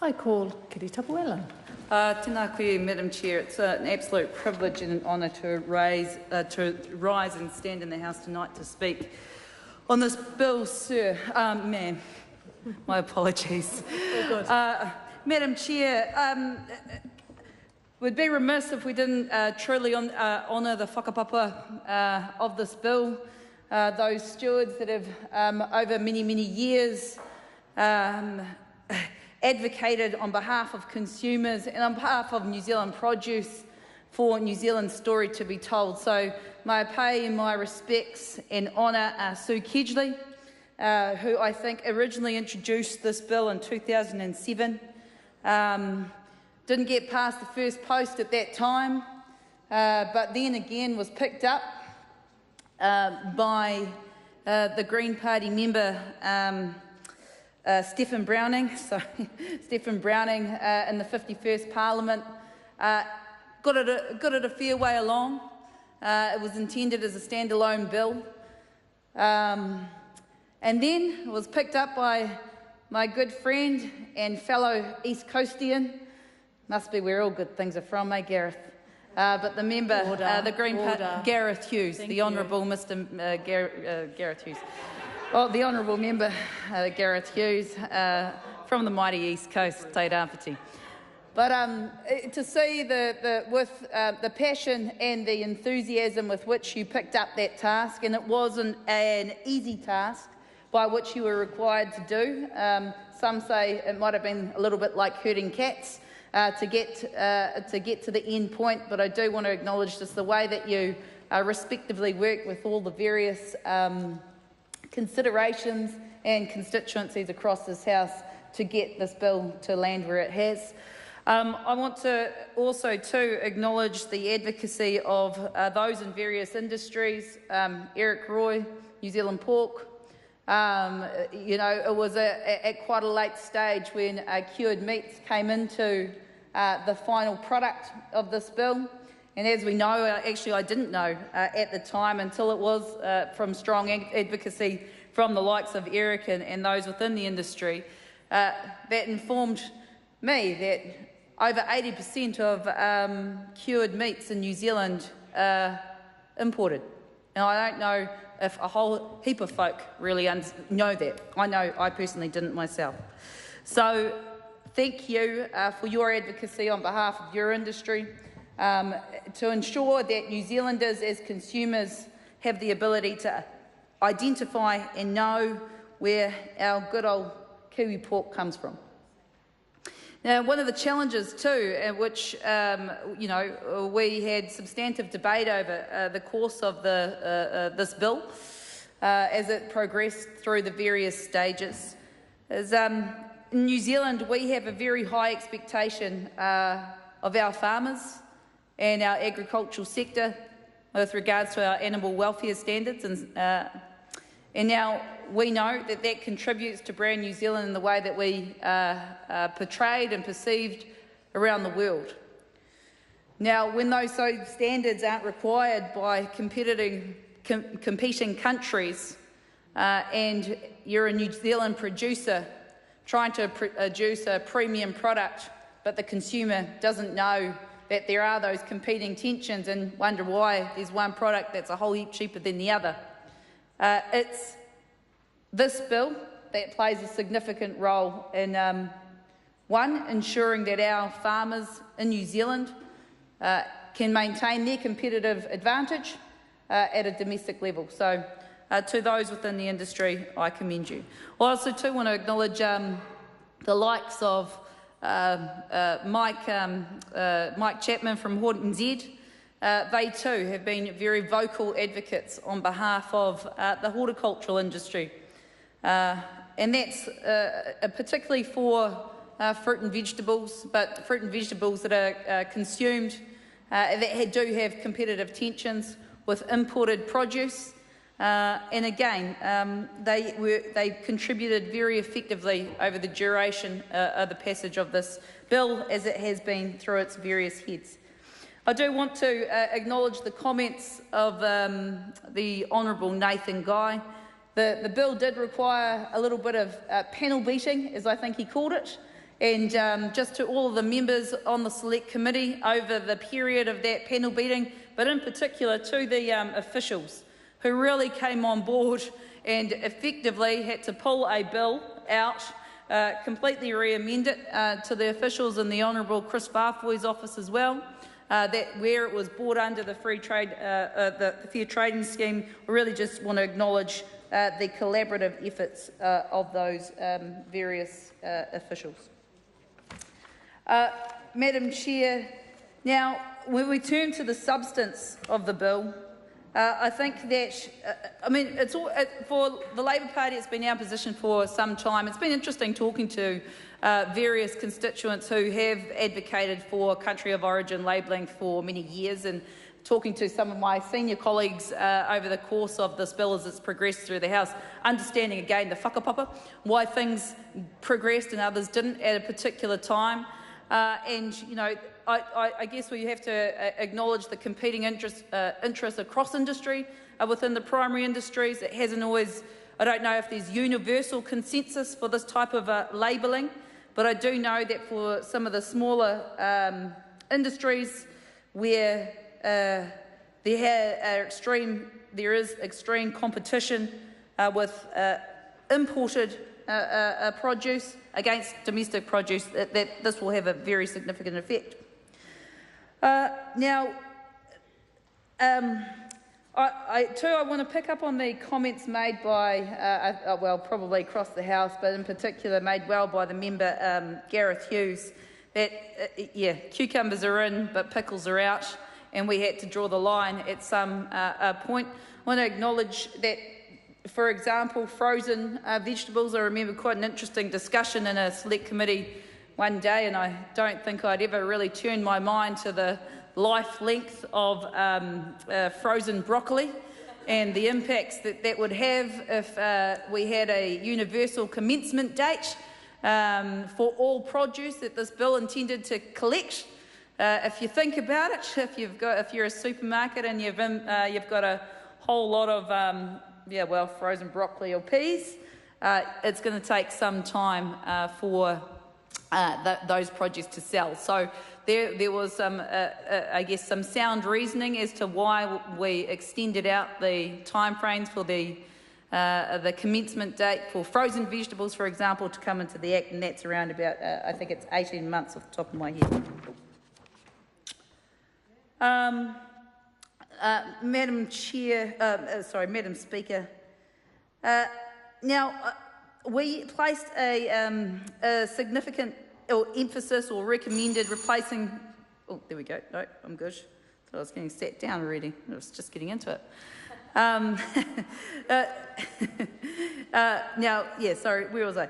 I call Kiritapu Allan. Tēnā koe, Madam Chair. It's an absolute privilege and an honour to rise and stand in the House tonight to speak on this bill, sir. Ma'am, my apologies. Madam Chair, we'd be remiss if we didn't truly honour the whakapapa of this bill, those stewards that have, over many, many years, advocated on behalf of consumers and on behalf of New Zealand produce for New Zealand's story to be told. So may I pay my respects and honour Sue Kedgley, who I think originally introduced this bill in 2007. Didn't get past the first post at that time, but then again was picked up by the Green Party member Stephen Browning in the 51st Parliament. Got it a fair way along. It was intended as a standalone bill. And then it was picked up by my good friend and fellow East Coastian, must be where all good things are from, eh, Gareth? But the member, the Green Party, Gareth Hughes, the Honourable Mr. Gareth Hughes. Well, the Honourable Member Gareth Hughes from the mighty East Coast, Te Rāwhiti. But to see with the passion and the enthusiasm with which you picked up that task, and it wasn't an easy task by which you were required to do. Some say it might have been a little bit like herding cats to get to the end point, but I do want to acknowledge just the way that you respectively work with all the various considerations and constituencies across this House to get this bill to land where it has. I want to also acknowledge the advocacy of those in various industries, Eric Roy, New Zealand Pork. It was at quite a late stage when cured meats came into the final product of this bill. And as we know, actually I didn't know at the time until it was from strong advocacy from the likes of Eric and those within the industry that informed me that over 80% of cured meats in New Zealand are imported. And I don't know if a whole heap of folk really know that. I know I personally didn't myself. So thank you for your advocacy on behalf of your industry to ensure that New Zealanders as consumers have the ability to identify and know where our good old kiwi pork comes from. Now, one of the challenges too, which we had substantive debate over the course of this bill as it progressed through the various stages, is in New Zealand we have a very high expectation of our farmers and our agricultural sector with regards to our animal welfare standards, and now we know that that contributes to brand New Zealand in the way that we are portrayed and perceived around the world. Now, when those standards aren't required by competing countries, and you're a New Zealand producer trying to produce a premium product, but the consumer doesn't know that there are those competing tensions and wonder why there's one product that's a whole heap cheaper than the other. It's this bill that plays a significant role in, one, ensuring that our farmers in New Zealand can maintain their competitive advantage at a domestic level. So to those within the industry, I commend you. I also too want to acknowledge the likes of Mike Chapman from Horton Z. They too have been very vocal advocates on behalf of the horticultural industry. And that's particularly for fruit and vegetables, but fruit and vegetables that are consumed that do have competitive tensions with imported produce. And again, they contributed very effectively over the duration of the passage of this bill as it has been through its various heads. I do want to acknowledge the comments of the Honourable Nathan Guy. The bill did require a little bit of panel beating, as I think he called it, And just to all of the members on the Select Committee over the period of that panel meeting, but in particular to the officials who really came on board and effectively had to pull a bill out, completely re-amend it, to the officials in the Honourable Chris Barfoy's office as well, where it was brought under the Fair Trading Scheme. We really just want to acknowledge the collaborative efforts of those various officials. Madam Chair, now when we turn to the substance of the bill, I think that, it's all, for the Labor Party, it's been our position for some time. It's been interesting talking to various constituents who have advocated for country of origin labelling for many years, and talking to some of my senior colleagues over the course of this bill as it's progressed through the House, understanding again the whakapapa, why things progressed and others didn't at a particular time. I guess we have to acknowledge the competing interests across industry within the primary industries. It hasn't always, I don't know if there's universal consensus for this type of labelling, but I do know that for some of the smaller industries where there is extreme competition with imported produce against domestic produce, that this will have a very significant effect. I want to pick up on the comments made by, probably across the House, but in particular made well by the member Gareth Hughes, that, cucumbers are in, but pickles are out, and we had to draw the line at some point. I want to acknowledge that, for example, frozen vegetables. I remember quite an interesting discussion in a Select Committee one day, and I don't think I'd ever really turned my mind to the life length of frozen broccoli and the impacts that would have if we had a universal commencement date for all produce that this bill intended to collect. If you think about it, if you're a supermarket and you've got a whole lot of frozen broccoli or peas, it's going to take some time for those produce to sell. So there was some, some sound reasoning as to why we extended out the timeframes for the commencement date for frozen vegetables, for example, to come into the Act, and that's around about, I think it's 18 months off the top of my head. Madam Speaker, we placed a significant emphasis or recommended replacing. Oh, there we go. No, I'm good. Thought I was getting sat down already. I was just getting into it. Sorry, where was I?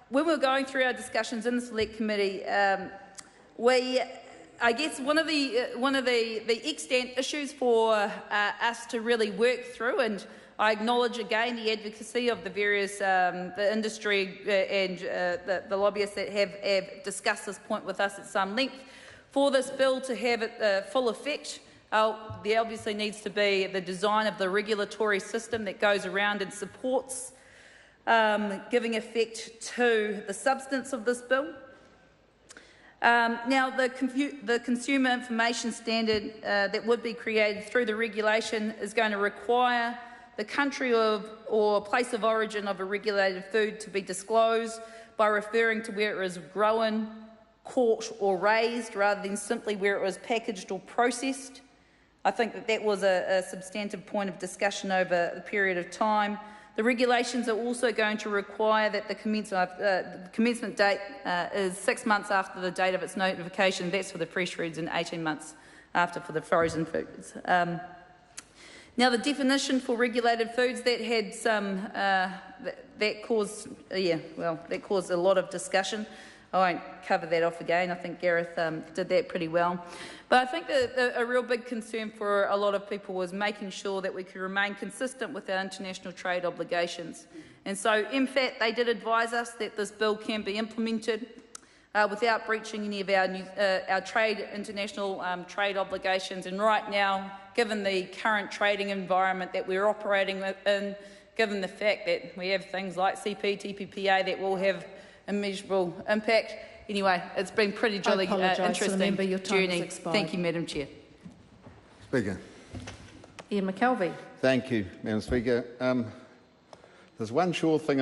When we were going through our discussions in the Select Committee, I guess one of the extant issues for us to really work through, and I acknowledge again the advocacy of the various the industry and the lobbyists that have discussed this point with us at some length. For this bill to have full effect, there obviously needs to be the design of the regulatory system that goes around and supports giving effect to the substance of this bill. Now, the consumer information standard that would be created through the regulation is going to require the country or place of origin of a regulated food to be disclosed by referring to where it was grown, caught or raised, rather than simply where it was packaged or processed. I think that was a substantive point of discussion over the period of time. The regulations are also going to require that the commencement date is 6 months after the date of its notification. That's for the fresh foods, and 18 months after for the frozen foods. Now, the definition for regulated foods, that had some that caused a lot of discussion. I won't cover that off again. I think Gareth did that pretty well. But I think that a real big concern for a lot of people was making sure that we could remain consistent with our international trade obligations. And so, in fact, they did advise us that this bill can be implemented without breaching any of our international trade obligations. And right now, given the current trading environment that we're operating in, given the fact that we have things like CPTPPA that will have immeasurable impact. Anyway, it's been pretty jolly interesting journey. Thank you, Madam Chair. Speaker. Ian McKelvey. Thank you, Madam Speaker. There's one sure thing